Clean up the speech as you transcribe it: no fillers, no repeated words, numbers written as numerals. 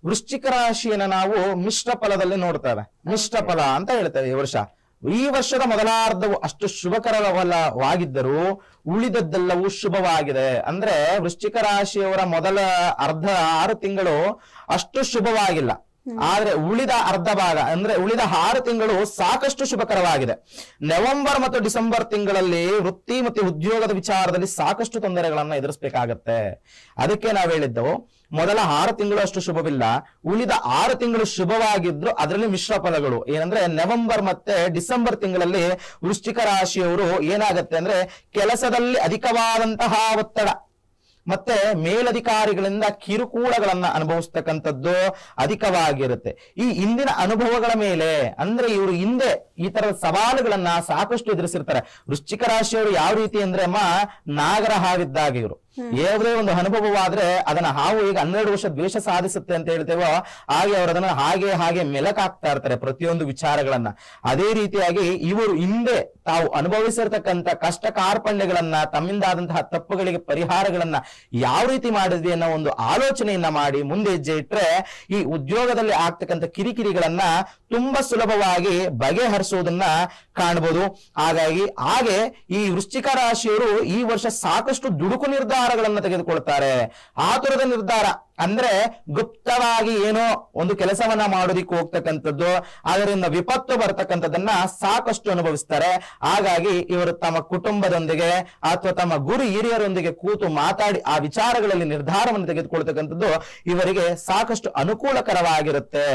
ವೃಶ್ಚಿಕ ರಾಶಿಯನ್ನ ನಾವು ಮಿಶ್ರ ಫಲದಲ್ಲಿ ನೋಡ್ತೇವೆ. ಮಿಶ್ರ ಫಲ ಅಂತ ಹೇಳ್ತೇವೆ ಈ ವರ್ಷದ ಮೊದಲಾರ್ಧವು ಅಷ್ಟು ಶುಭಕರವಾಗಿದ್ದರೂ ಉಳಿದದ್ದೆಲ್ಲವೂ ಶುಭವಾಗಿದೆ. ಅಂದ್ರೆ ವೃಶ್ಚಿಕ ರಾಶಿಯವರ ಮೊದಲ ಅರ್ಧ 6 ತಿಂಗಳು ಅಷ್ಟು ಶುಭವಾಗಿಲ್ಲ. ಆದ್ರೆ ಉಳಿದ ಅರ್ಧ ಭಾಗ ಅಂದ್ರೆ ಉಳಿದ 6 ತಿಂಗಳು ಸಾಕಷ್ಟು ಶುಭಕರವಾಗಿದೆ. ನವೆಂಬರ್ ಮತ್ತು ಡಿಸೆಂಬರ್ ತಿಂಗಳಲ್ಲಿ ವೃತ್ತಿ ಮತ್ತು ಉದ್ಯೋಗದ ವಿಚಾರದಲ್ಲಿ ಸಾಕಷ್ಟು ತೊಂದರೆಗಳನ್ನ ಎದುರಿಸಬೇಕಾಗತ್ತೆ. ಅದಕ್ಕೆ ನಾವು ಹೇಳಿದ್ದೆವು, ಮೊದಲ 6 ತಿಂಗಳು ಅಷ್ಟು ಶುಭವಿಲ್ಲ, ಉಳಿದ 6 ತಿಂಗಳು ಶುಭವಾಗಿದ್ರು ಅದರಲ್ಲಿ ಮಿಶ್ರ ಫಲಗಳು. ಏನಂದ್ರೆ ನವೆಂಬರ್ ಮತ್ತೆ ಡಿಸೆಂಬರ್ ತಿಂಗಳಲ್ಲಿ ವೃಶ್ಚಿಕ ರಾಶಿಯವರು ಏನಾಗತ್ತೆ ಅಂದ್ರೆ ಕೆಲಸದಲ್ಲಿ ಅಧಿಕವಾದಂತಹ ಒತ್ತಡ ಮತ್ತೆ ಮೇಲಧಿಕಾರಿಗಳಿಂದ ಕಿರುಕುಳಗಳನ್ನ ಅನುಭವಿಸ್ತಕ್ಕಂಥದ್ದು ಅಧಿಕವಾಗಿರುತ್ತೆ. ಈ ಹಿಂದಿನ ಅನುಭವಗಳ ಮೇಲೆ ಅಂದ್ರೆ ಇವರು ಹಿಂದೆ ಈ ತರದ ಸವಾಲುಗಳನ್ನ ಸಾಕಷ್ಟು ಎದುರಿಸಿರ್ತಾರೆ. ವೃಶ್ಚಿಕ ರಾಶಿಯವರು ಯಾವ ರೀತಿ ಅಂದ್ರೆ ನಾಗರ ಹಾವಿದ್ದಾಗ ಇವರು ಯಾವುದೇ ಒಂದು ಅನುಭವವಾದ್ರೆ ಅದನ್ನ ಹಾವು ಈಗ 12 ವರ್ಷ ದ್ವೇಷ ಸಾಧಿಸುತ್ತೆ ಅಂತ ಹೇಳ್ತೇವೋ ಹಾಗೆ ಅವರು ಅದನ್ನ ಹಾಗೆ ಮೆಲಕಾಗ್ತಾ ಇರ್ತಾರೆ ಪ್ರತಿಯೊಂದು ವಿಚಾರಗಳನ್ನ. ಅದೇ ರೀತಿಯಾಗಿ ಇವರು ಹಿಂದೆ ತಾವು ಅನುಭವಿಸಿರ್ತಕ್ಕಂಥ ಕಷ್ಟ ಕಾರ್ಪಣ್ಯಗಳನ್ನ ತಮ್ಮಿಂದಾದಂತಹ ತಪ್ಪುಗಳಿಗೆ ಪರಿಹಾರಗಳನ್ನ ಯಾವ ರೀತಿ ಮಾಡಿದ್ವಿ ಅನ್ನೋ ಒಂದು ಆಲೋಚನೆಯನ್ನ ಮಾಡಿ ಮುಂದೆ ಹೆಜ್ಜೆ ಇಟ್ರೆ ಈ ಉದ್ಯೋಗದಲ್ಲಿ ಆಗ್ತಕ್ಕಂಥ ಕಿರಿಕಿರಿಗಳನ್ನ ತುಂಬಾ ಸುಲಭವಾಗಿ ಬಗೆಹರಿಸುವುದನ್ನ ಕಾಣಬಹುದು. ಹಾಗೆ ಈ ವೃಶ್ಚಿಕ ರಾಶಿಯವರು ಈ ವರ್ಷ ಸಾಕಷ್ಟು ದುಡುಕು ನಿರ್ಧಾರಗಳನ್ನ ತೆಗೆದುಕೊಳ್ತಾರೆ. ಆತುರದ ನಿರ್ಧಾರ ಅಂದ್ರೆ ಗುಪ್ತವಾಗಿ ಏನೋ ಒಂದು ಕೆಲಸವನ್ನ ಮಾಡೋದಿಕ್ಕೆ ಹೋಗ್ತಕ್ಕಂಥದ್ದು, ಅದರಿಂದ ವಿಪತ್ತು ಬರ್ತಕ್ಕಂಥದ್ದನ್ನ ಸಾಕಷ್ಟು ಅನುಭವಿಸ್ತಾರೆ. ಹಾಗಾಗಿ ಇವರು ತಮ್ಮ ಕುಟುಂಬದೊಂದಿಗೆ ಅಥವಾ ತಮ್ಮ ಗುರು ಹಿರಿಯರೊಂದಿಗೆ ಕೂತು ಮಾತಾಡಿ ಆ ವಿಚಾರಗಳಲ್ಲಿ ನಿರ್ಧಾರವನ್ನು ತೆಗೆದುಕೊಳ್ತಕ್ಕಂಥದ್ದು ಇವರಿಗೆ ಸಾಕಷ್ಟು ಅನುಕೂಲಕರವಾಗಿರುತ್ತೆ.